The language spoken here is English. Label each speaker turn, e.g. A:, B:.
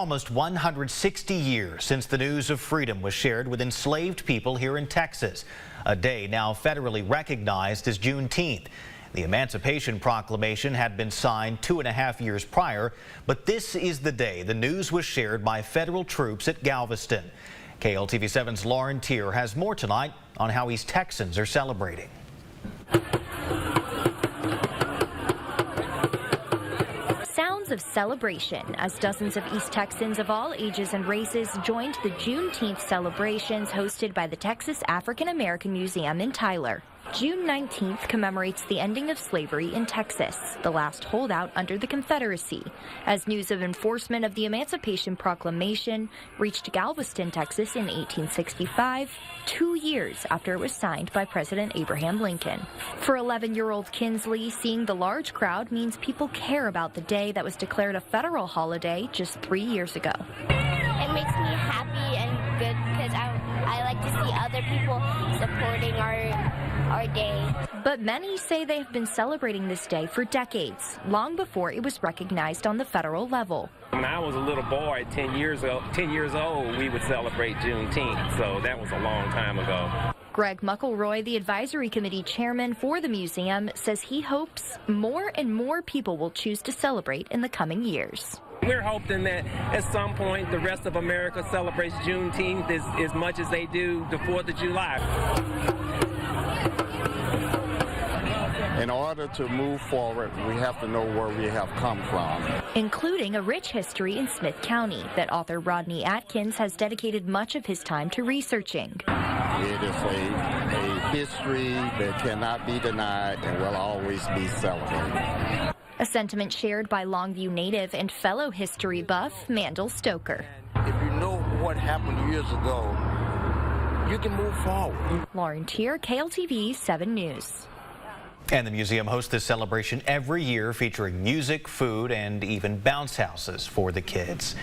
A: Almost 160 years since the news of freedom was shared with enslaved people here in Texas, a day now federally recognized as Juneteenth. The Emancipation Proclamation had been signed 2.5 years prior, but this is the day the news was shared by federal troops at Galveston. KLTV7's Lauren Tier has more tonight on how East Texans are celebrating.
B: Sounds of celebration as dozens of East Texans of all ages and races joined the Juneteenth celebrations hosted by the Texas African American Museum in Tyler. June 19th commemorates the ending of slavery in Texas, the last holdout under the Confederacy, as news of enforcement of the Emancipation Proclamation reached Galveston, Texas in 1865, 2 years after it was signed by President Abraham Lincoln. For 11-year-old Kinsley, seeing the large crowd means people care about the day that was declared a federal holiday just 3 years ago.
C: It makes me happy and good because I like to see other people supporting our day.
B: But many say they have been celebrating this day for decades, long before it was recognized on the federal level.
D: When I was a little boy, 10 years old, we would celebrate Juneteenth, so that was a long time ago.
B: Greg Muckleroy, the advisory committee chairman for the museum, says he hopes more and more people will choose to celebrate in the coming years.
D: We're hoping that at some point the rest of America celebrates Juneteenth as much as they do the 4th of July.
E: In order to move forward, we have to know where we have come from,
B: including a rich history in Smith County that author Rodney Atkins has dedicated much of his time to researching.
E: It is a history that cannot be denied and will always be celebrated.
B: A sentiment shared by Longview native and fellow history buff Mandel Stoker.
F: If you know what happened years ago, you can move forward.
B: Lauren Tier, KLTV 7 News.
A: And the museum hosts this celebration every year, featuring music, food, and even bounce houses for the kids.